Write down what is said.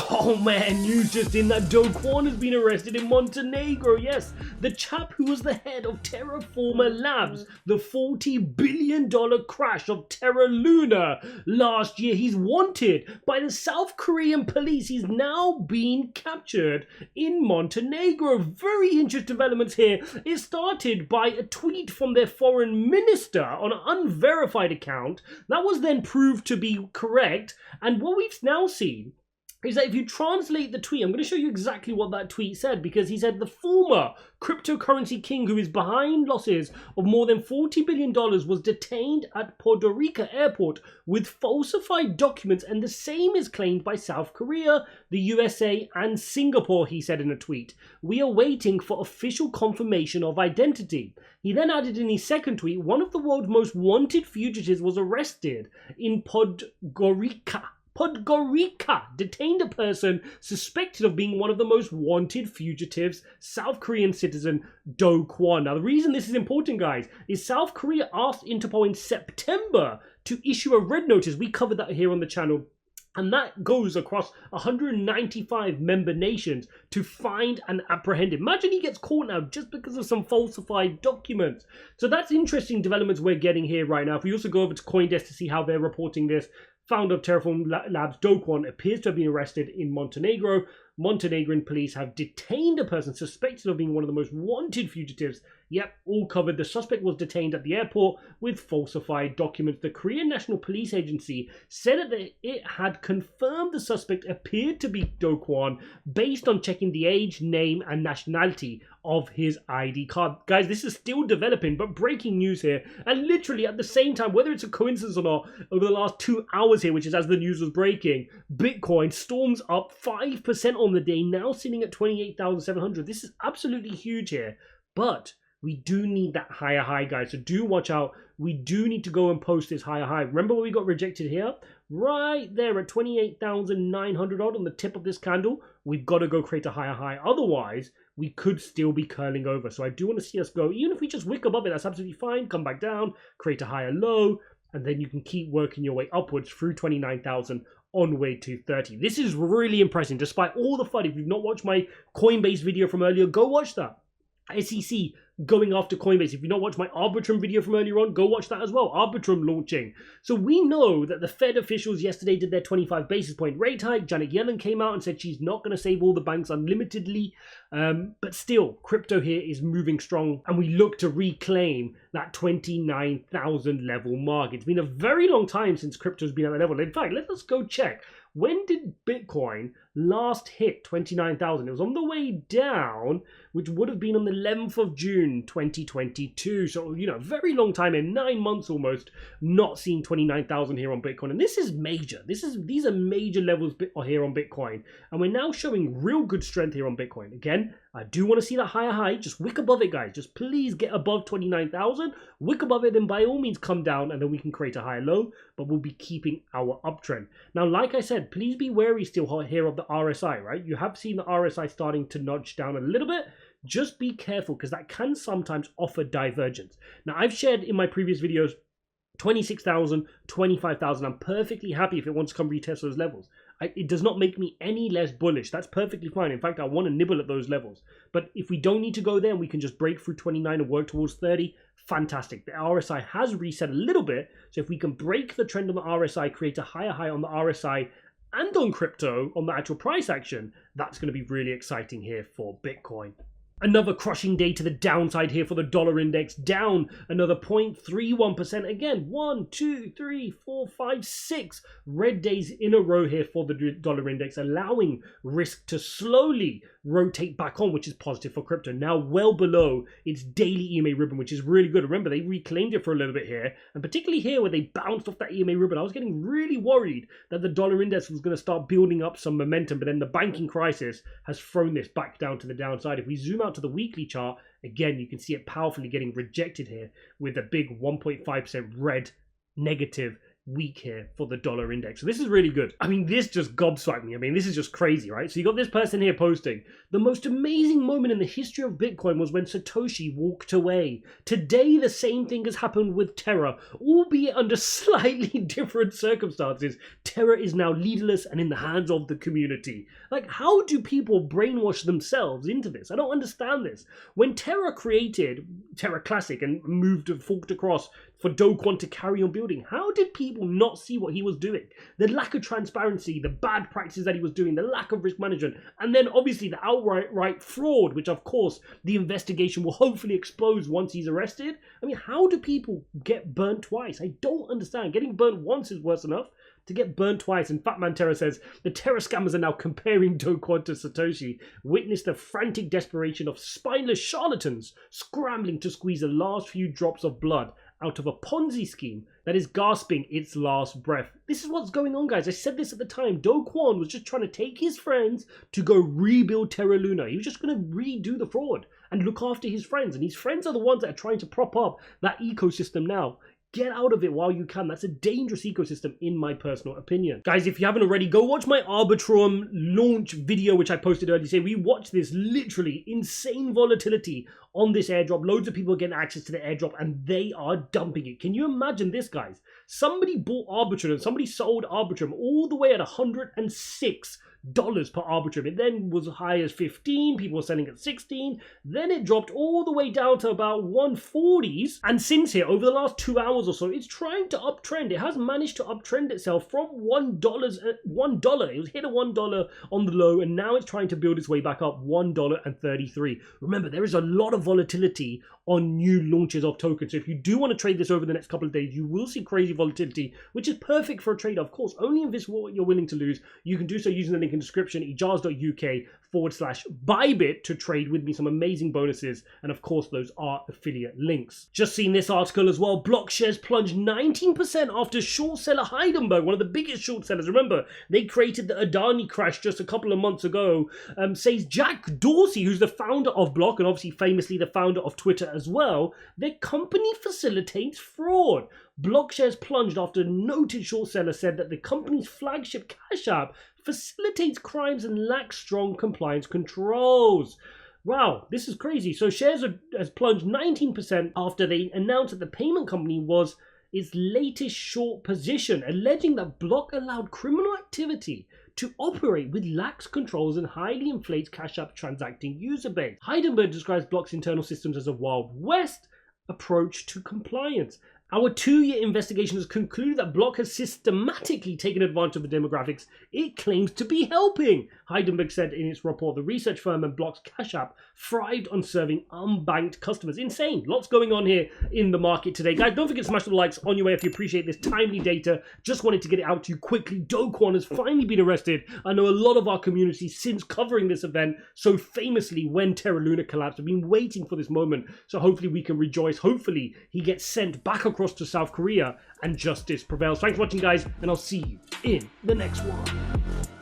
Oh man, news just in that Do Kwon has been arrested in Montenegro. Yes, the chap who was the head of Terra Labs, the $40 billion crash of Terra Luna last year. He's wanted by the South Korean police. He's now been captured in Montenegro. Very interesting developments here. It started by a tweet from their foreign minister on an unverified account. That was then proved to be correct. And what we've now seen is that if you translate the tweet, I'm going to show you exactly what that tweet said, because he said the former cryptocurrency king who is behind losses of more than $40 billion was detained at Puerto Rico airport with falsified documents, and the same is claimed by South Korea, the USA and Singapore, he said in a tweet. We are waiting for official confirmation of identity. He then added in his second tweet, one of the world's most wanted fugitives was arrested in Podgorica, detained a person suspected of being one of the most wanted fugitives, South Korean citizen Do Kwon. Now, the reason this is important, guys, is South Korea asked Interpol in September to issue a red notice. We covered that here on the channel. And that goes across 195 member nations to find and apprehend him. Imagine he gets caught now just because of some falsified documents. So that's interesting developments we're getting here right now. If we also go over to CoinDesk to see how they're reporting this, founder of Terra Labs, Do Kwon, appears to have been arrested in Montenegro. Montenegrin police have detained a person suspected of being one of the most wanted fugitives. Yep, all covered. The suspect was detained at the airport with falsified documents. The Korean National Police Agency said that it had confirmed the suspect appeared to be Do Kwon based on checking the age, name, and nationality of his ID card. Guys, this is still developing, but breaking news here. And literally at the same time, whether it's a coincidence or not, over the last 2 hours here, which is as the news was breaking, Bitcoin storms up 5% on the day, now sitting at 28,700. This is absolutely huge here. But we do need that higher high, guys. So do watch out. We do need to go and post this higher high. Remember where we got rejected here? Right there at 28,900 odd on the tip of this candle. We've got to go create a higher high. Otherwise, we could still be curling over. So I do want to see us go. Even if we just wick above it, that's absolutely fine. Come back down, create a higher low, and then you can keep working your way upwards through 29,000 on way to 30. This is really impressive. Despite all the FUD, if you've not watched my Coinbase video from earlier, go watch that. SEC going after Coinbase. If you not watched my Arbitrum video from earlier on, go watch that as well. Arbitrum launching. So we know that the Fed officials yesterday did their 25 basis point rate hike. Janet Yellen came out and said she's not going to save all the banks unlimitedly. But still, crypto here is moving strong, and we look to reclaim that 29,000 level mark. It's been a very long time since crypto's been at that level. In fact, let us go check. When did Bitcoin last hit 29,000? It was on the way down, which would have been on the 11th of June 2022. So, you know, very long time, in 9 months almost, not seeing 29,000 here on Bitcoin. And this is major. These are major levels here on Bitcoin. And we're now showing real good strength here on Bitcoin. Again, I do want to see that higher high. Just wick above it, guys. Just please get above 29,000. Wick above it, then by all means come down, and then we can create a higher low. But we'll be keeping our uptrend. Now, like I said, please be wary still here of the RSI, right? You have seen the RSI starting to nudge down a little bit. Just be careful, because that can sometimes offer divergence. Now, I've shared in my previous videos 26,000, 25,000. I'm perfectly happy if it wants to come retest those levels. It does not make me any less bullish. That's perfectly fine. In fact, I want to nibble at those levels. But if we don't need to go there and we can just break through 29 and work towards 30, fantastic. The RSI has reset a little bit. So if we can break the trend on the RSI, create a higher high on the RSI and on crypto, on the actual price action, that's going to be really exciting here for Bitcoin. Another crushing day to the downside here for the dollar index, down another 0.31%. Again, 1, 2, 3, 4, 5, 6 red days in a row here for the dollar index, allowing risk to slowly rotate back on, which is positive for crypto. Now well below its daily EMA ribbon, which is really good. Remember, they reclaimed it for a little bit here, and particularly here where they bounced off that EMA ribbon, I was getting really worried that the dollar index was going to start building up some momentum, but then the banking crisis has thrown this back down to the downside. If we zoom out to the weekly chart, again, you can see it powerfully getting rejected here with a big 1.5% red negative week here for the dollar index. So this is really good. I mean, this just gobsmacked me. I mean, this is just crazy, right? So you got this person here posting, the most amazing moment in the history of Bitcoin was when Satoshi walked away. Today, the same thing has happened with Terra, albeit under slightly different circumstances. Terra is now leaderless and in the hands of the community. Like, how do people brainwash themselves into this? I don't understand this. When Terra created Terra Classic and forked across for Do Kwon to carry on building, how did people not see what he was doing? The lack of transparency, the bad practices that he was doing, the lack of risk management, and then obviously the outright fraud, which of course the investigation will hopefully expose once he's arrested. I mean, how do people get burnt twice? I don't understand. Getting burnt once is worse enough. To get burnt twice. And Fatman Terra says, the Terra scammers are now comparing Do Kwon to Satoshi. Witness the frantic desperation of spineless charlatans scrambling to squeeze the last few drops of blood out of a Ponzi scheme that is gasping its last breath. This is what's going on, guys. I said this at the time. Do Kwon was just trying to take his friends to go rebuild Terra Luna. He was just going to redo the fraud and look after his friends. And his friends are the ones that are trying to prop up that ecosystem now. Get out of it while you can. That's a dangerous ecosystem in my personal opinion. Guys, if you haven't already, go watch my Arbitrum launch video, which I posted earlier today. We watched this literally insane volatility on this airdrop. Loads of people are getting access to the airdrop and they are dumping it. Can you imagine this, guys? Somebody bought Arbitrum and somebody sold Arbitrum all the way at $106 per Arbitrum. It then was as high as 15, people were selling at 16, then it dropped all the way down to about 140s, and since here, over the last 2 hours or so, it's trying to uptrend. It has managed to uptrend itself from $1, it was hit at $1 on the low, and now it's trying to build its way back up, $1.33. Remember, there is a lot of volatility on new launches of tokens, so if you do want to trade this over the next couple of days, you will see crazy volatility, which is perfect for a trader, of course. Only if it's what you're willing to lose. You can do so using the link in the description, ijaz.uk/BYBIT, to trade with me. Some amazing bonuses, and of course those are affiliate links. Just seen this article as well. Block shares plunged 19% after short seller Heidenberg, one of the biggest short sellers, remember they created the Adani crash just a couple of months ago, says Jack Dorsey, who's the founder of Block and obviously famously the founder of Twitter as well, their company facilitates fraud. Block shares plunged after a noted short seller said that the company's flagship Cash App facilitates crimes and lacks strong compliance controls. Wow, this is crazy. So shares has plunged 19% after they announced that the payment company was its latest short position, alleging that Block allowed criminal activity to operate with lax controls and highly inflates Cash App's transacting user base. Heidenberg describes Block's internal systems as a Wild West approach to compliance. Our 2-year investigation has concluded that Block has systematically taken advantage of the demographics it claims to be helping. Heidenberg said in its report the research firm and Block's Cash App thrived on serving unbanked customers. Insane. Lots going on here in the market today. Guys, don't forget to smash the likes on your way if you appreciate this timely data. Just wanted to get it out to you quickly. Do Kwon has finally been arrested. I know a lot of our community since covering this event, so famously when Terra Luna collapsed, have been waiting for this moment. So hopefully we can rejoice. Hopefully he gets sent back across to South Korea and justice prevails. Thanks for watching, guys, and I'll see you in the next one.